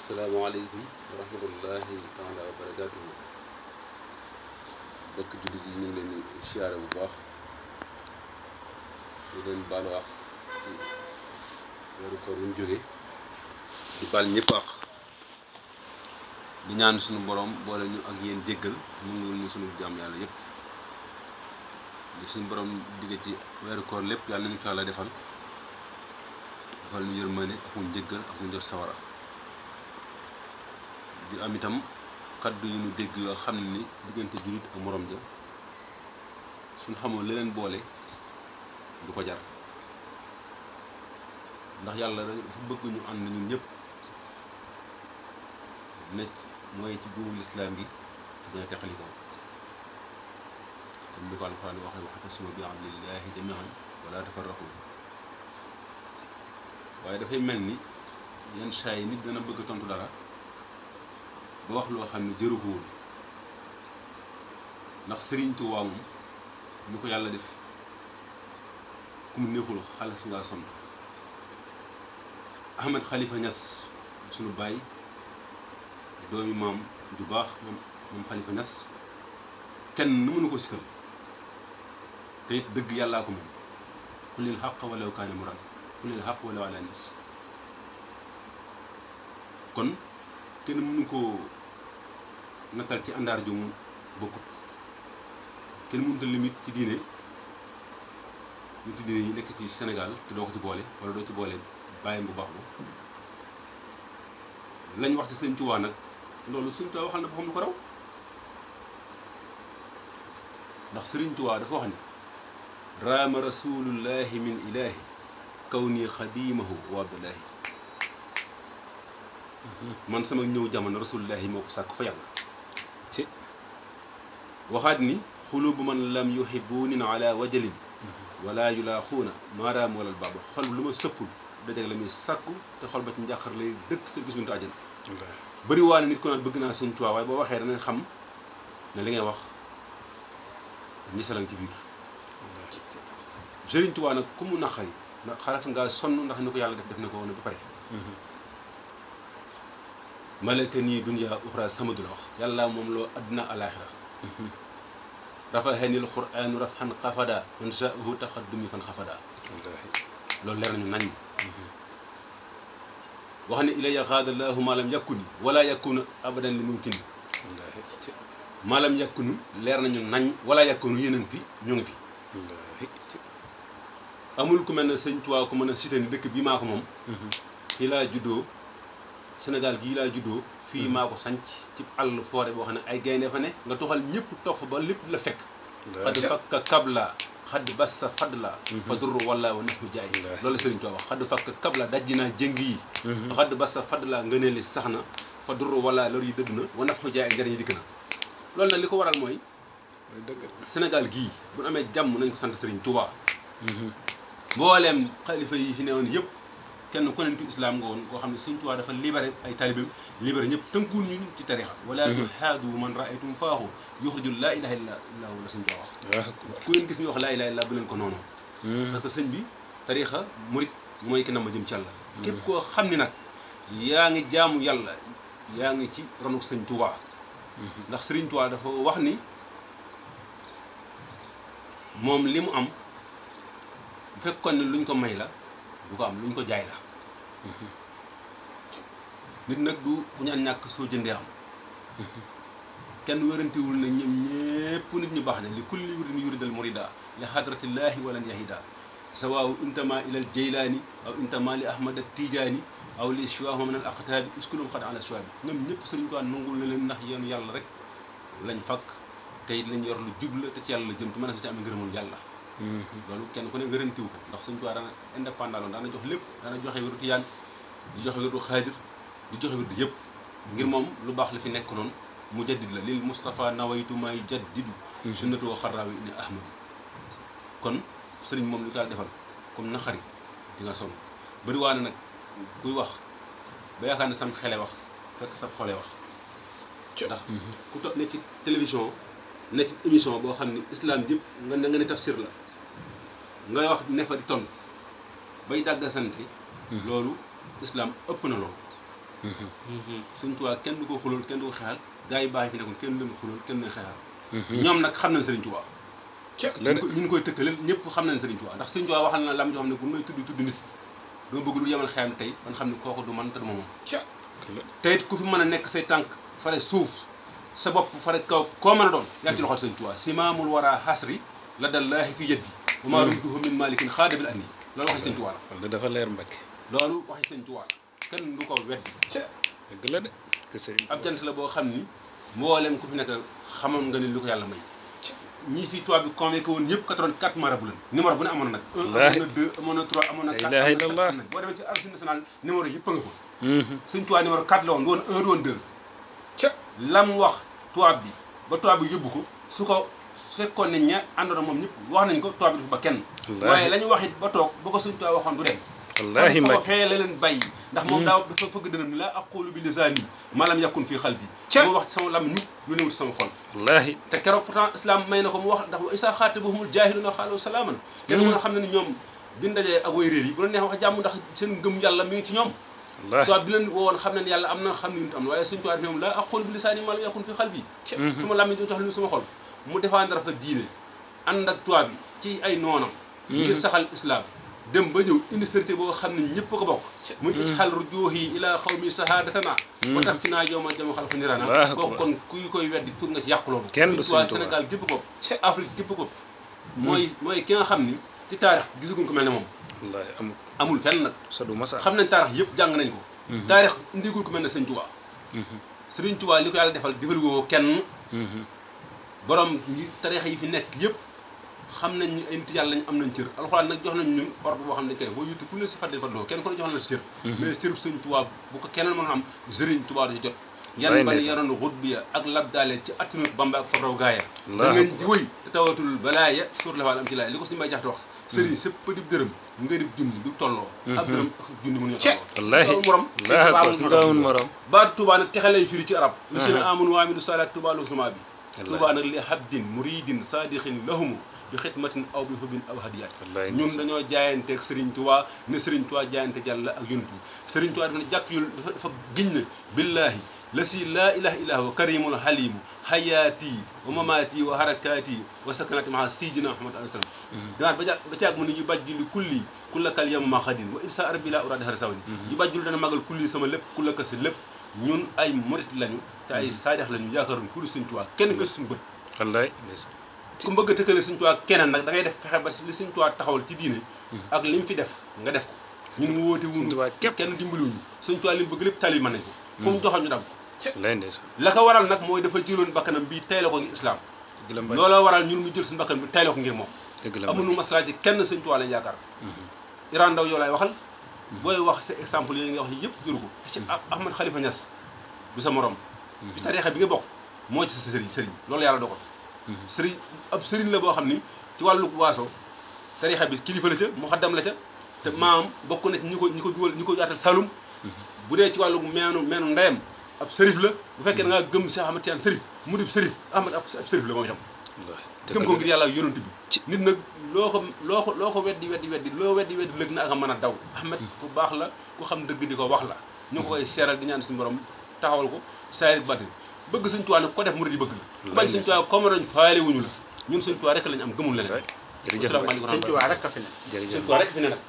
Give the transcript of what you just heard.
asalaamaaleykum wa rahmatullahi taala wa barakaatuhu bokk jullit yi ñu ngi leen di siyaare bu baax di leen baalu àq ci weeru koor yu ñu jóge di baal ñëpp àq di ñaan suñu borom boole ñu ak yéen jéggal nungul ñu suñu jaam yàlla yëpp li suñu borom digge ci weeru koor lépp yàlla nañu ko yàlla defal ñu yërmande ak mu njéggal ak mu jot sawara di am itam kaddu yu ñu dégg yoo xam ne ni diggante jullit ak morom ja suñ xamoon li leen boole du ko jar ndax yàlla dafa bëgg ñu ànd ñun ñëpp necc mooy ci buumu lislaam gi dina teqali ko comme ni ko alxuraan waxee wa'tasimu bi hablillahi jamii'an wala tafarraqu waaye dafay mel ni yenn saa yi nit dana bëgg tontu dara ba wax loo xam ne jëru ko woon ndax Sëriñ Tuubaa moom ñu ko yàlla def ku mu neexul xaalis ngaa sonn Ahmed Khalifa Niass suñu baay doomi maam ju baax moom Khalifa Niass kenn nu mënu ko sikkal te it dëgg yàllaa ko moom qulil haqqa walaw kaana murran qulil haqqa walaw ala nafs kon kenn mënu ko nattal ci àndaar ju mu bokkut kenn mënut a limite ci diine yi nekk ci Sénégal te doo ko ci boole wala doo ci boole bàyyam bu baax ba lañ wax ci Sëñ Tuubaa nag loolu Sëñ Tuubaa waxal na boppam lu ko raw ndax Sëriñ Tuubaa dafa wax ni raama rasulullahi min ilahi kaw nii xadimahu wa abdullahi man sama ñëw jamono rasulullahi moo ko sàkk fa yàlla ci waxaat ni xulubu man lam yuhibunin ala wajalin wala yulaaxuuna maaraam walal baaba xol lu ma sëppul dajeg la muy sàkku te xol ba ci njàqar lay dëkk te gis buntu àjjana bëri waa ne nit ko naan bëgg naa Sëñ Tuubaa waaye boo waxee danañ xam ne li ngay wax ñisalang ci biir Sëriñ Tuubaa nag ku mu naqari ndax xaraf ngaa sonn ndax ni ko yàlla def na ko woon ba pare malaka nii dunya uxra samadu la wax yàlla moom loo adduna alaxira rafahanil qur'anu rafhan xafada man sha'ahu taqaddumi fan xafada loolu leer nañu nañ wax ne ilaya xaadallahu maalam yàkkuni wala yàkkunu abadan li mumkin maalam yàkkunu leer nañu nañ wala yàkkunu yéen a ngi fi ñu ngi fi amul ku mel ne Sëñ Tuubaa ku mën a cité ni dëkk bii maa ko moom fii laa juddoo Sénégal gii laa juddoo fii maa ko sanc ci àll foore boo xam ne ay gaynde fa ne nga toxal ñëpp toog fa ba lépp la fekk xadd fakka kabla xadd bassa fadla fa dur wala wa nafu jaay loolu la Sëriñ Tuubaa wax xadd fakka kabla dajji naa jëng yi xadd bassa fadla ngëneel li sax na fa dur wala lor yi dëdd na wa nafu jaay njëriñ yi dikk na loolu nag li ko waral mooy Sénégal gii bu amee jàmm nañ ko sant Sëriñ Tuubaa mbooleem xalifa yi fi newoon yëpp kenn ku ne nitu islam nga woon koo xam ne Sëñ Tuubaa dafa libéré ay talibam libéré ñëpp tënkuwul ñu ci tarixa wala tuhaadu man raaytum faahu yuxriju laa ilaha illa allah la Sëñ Tuubaa wax ku leen gis ñu wax laa ilaha illa bu leen ko noonu parce que sëñ bi tarixa murit mooy ki na ma jëm ci yàlla képp koo xam ne nag yaa ngi jaamu yàlla yaa ngi ci ronuk Sëñ Tuubaa ndax Sëriñ Tuubaa dafa wax ni moom li mu am bu fekkoon ne luñ ko may la du ko am luñ ko jaay la nit nag du ku ñaan ñàkk soo jëndee am kenn wérantewul ne ñoom ñépp nit ñu baax ne li kulli wirdin yuridal murida li hadratillahi walan yahida sawaaw intama ilal jeylaani aw intama li ahmad tijaani aw li siwahuma min al aqtaabi iskulum xad ala siwaabi ñoom ñëpp Sëriñ Tuubaa nangul na leen ndax yéen yàlla rek lañ fakk te it lañ yor lu jubla te ci yàlla la jëm te mën na ci am ngërëmul yàlla loolu kenn ku ne wérantiwu ko ndax Sëñ Tuubaa daana indépendant loon daana jox lépp daana joxe wérdu tiyaan di joxe wérdu xaadir di joxe wérdu yëpp ngir moom lu baax la fi nekk noonu mu jaddid la lil Moustapha nawaytu may jaddidu sunnatu wa xaraawi ni ahmadu kon sëriñ moom li ko defal comme na xari di nga sonn bëri waa ne nag kuy wax ba yaakaar ne sam xele wax fekk sab xole wax ndax ku toog ne ci télévision ne ci émission boo xam ne islam yëpp nga ne tafsir la ngay wax ne fa di tontu bay dàggasante loolu islam ëpp na loolu Sëñ Tuubaa kenn du ko xulool kenn du ko xeexal gars yi baax yi fi nekkoon kenn du leen xulool kenn du leen xeexal ñoom nag xam nañ Sëriñ Tuubaa ñu koy tëkkale ñëpp xam nañ Sëriñ Tuubaa ndax Sëriñ Tuubaa waxal na lam joo xam ne bu may tudd nit dama bëgg lu yemal xeyam tey man xam ne kooku du man te du ma moom te it ku fi mën a nekk say tànk fare suuf sa bopp fare kaw koo mën a doon yaa ci loxol Sëriñ Tuubaa simaamul wara xasri la dallaahi fi yeddi wa maa rumtuhu min malikin xaadabil anni loolu waxi Sëriñ Tuubaa la dafa leer Mbàkke loolu waxi Sëriñ Tuubaa la kenn du ko weddi dëgg la de ab jant la boo xam ni mboolem ku fi nekk xamoon nga ni lu ko yàlla may ñii fii tubaab bi convoqué woon ñëpp 84 marabu lañ numéro bu ne amoon na nag 1 amoon na 2 amoon na 3 amoon na 4 ilaha illallah boo demee ci archive nationale numéro yëpp a nga fa Sëriñ Tuubaa numéro 4 la woon du woon 1 du woon 2 lam wax tubaab bi ba tubaab bi yóbbu ko su ko fekkoon ne ña àndoon moom ñëpp wax nañ ko tubaab bi dafa ba kenn waaye la ñu wax it ba toog ba ko Sëriñ Tuubaa waxoon du dem wallaahi Mbàkke fee la leen bàyyi ndax moom daaw dafa fëgg dënam laa aqulu bi lisaani maa lam yakun fii xalbi mu wax ci sama lam ñu lu newut sama xol wallaahi te keroog pourtant islam may na ko mu wax ndax wa isa xaatabuhumul jaahiluuna qaalu salaaman kenn mën a xam ne ni ñoom biñ dajee ak way réer yi bu la neex wax jàmm ndax seen ngëm yàlla mi ngi ci ñoom tubaab bi leen woowoon xam ne yàlla am na xam ne nit am na waaye suñu tubaab ñoom laa aqulu bi lisaani maa lam yakun fii xalbi sama lam ñu tax lu sama xol mu défendre fa diine ànd ak tubaab bi ci ay noonam ngir saxal islam dem ba ñëw université boo xam ne ñëpp ko bokk muy it xal rujuuhi ila xawmi sahadatana ba tax fi naa yow ma jama xal fa nirana kooku kon kuy koy weddi tur nga ci yàqu loolu kenn du waa Sénégal gépp ko Afrique gépp ko mooy ki nga xam ni ci taarix gisaguñ ko mel ne moom wallaahi amul fenn nag sa du masa xam nañ taarix yëpp jàng nañ ko taarix indigul ko mel ne Sëriñ Tuubaa Sëriñ Tuubaa li ko yàlla defal woo kenn borom ñi tariix yi fi nekk yëpp xam nañ ni ay nit yàlla lañ am nañ cër alxuraan nag jox nañ ñun ordre boo xam ne dañ koy def boo yutti ku ne si fàtte fàttaloo kenn ko ne jox na la si cër mais cër Sëriñ Tuubaa bu ko keneen mën a am Sëriñ Tuubaa du ci jot yan bani yaroon xutbiya ak labdaale ci attinut Bamba ak fabraw gaaya da ngeen di wëy te tawatul balaaya suur la faal am ci laay li ko suñu may jaxte wax sëriñ sëpp dib dërëm nga dib junni du tolloo ab dërëm ak junni mënuñu tolloo wallaahi morom baatu Tuubaa nag texe lay firi ci arab li si na amunu wa amilu salaat Tuubaa lu suma bi Tuubaa nag li habdin muridin sadiqin lahumu bi xidmatin aw bi hubin aw hadiyaat ñun dañoo jaayanteeg Serigne Touba ne Serigne Touba jaayante Yàlla ak yonent bi Serigne Touba dafa ne jàkk yul dafa giñ ne billaahi la si laa ilaha illa huwa karimul halimu hayaati wa mamaati wa harakaati wa sakanati maa sidina Muhammad alayhi salaam damaat ba caag mu ne yu bàjjuli kulli kullakal yam ma xadin wa insa arbila uradi harsawani yu bàjjul dana magal kulli sama lépp kullaka si lépp ñun ay murit lañu te ay saadix lañu yaakaaroon ku Serigne Touba kenn fes suñu bët wallaay ku bëgg a tëkkale Sëriñ Tuubaa keneen nag da ngay def fexe ba li Sëriñ Tuubaa taxawal ci diine ak li mu fi def nga def ko ñun mu wóote wunu kenn dimbaliwuñu Sëriñ Tuubaa li mu bëgg lépp tali mën nañ ko fu mu joxoon ñu dagg la ko waral nag mooy dafa jëloon bakkanam bi tay la ko ngir islam looloo waral ñun ñu jël suñu bakkanam bi tay la ko ngir moom amuñu maslaa ci kenn Sëriñ Tuubaa lañ yaakaar Iran Ndaw yow laay waxal booy wax sa exemple yooyu nga wax yëpp jëru ko ci Ahmad Khalifa Niass du sa morom ci tariixa bi nga bokk moo ci sa sëriñ loolu yàlla dogal sëriñ ab sëriñ la boo xam ni ci wàllu waaso tariixa bi kilifa la ca muxaddam la ca te maam bokk na ci ñi ko dugal ñi ko yaatal Saloum bu dee ci wàllu meenu ndeyam ab sërif la bu fekkee da ngaa gëm Cheikh Ahmad Tidiane sërif mu di sërif Ahmad ab sërif la moom itam gëm ko ngir yàlla ak yonent bi nit nag loo ko weddi loo weddi lëg na ak a mën a daw Ahmad ku baax la ku xam dëgg di ko wax la ñu ko koy seeral di ñaan suñu borom taxawal ko saayir batin bëgg Sëriñ Tuubaa nag ko def murid yi bëgg la bañ Sëriñ Tuubaa comme nañ faale wuñu la ñun Sëriñ Tuubaa rek lañ am gëmul leneen jërëjëf Sëriñ Tuubaa rek a fi ne Sëriñ Tuubaa rek fi ne nag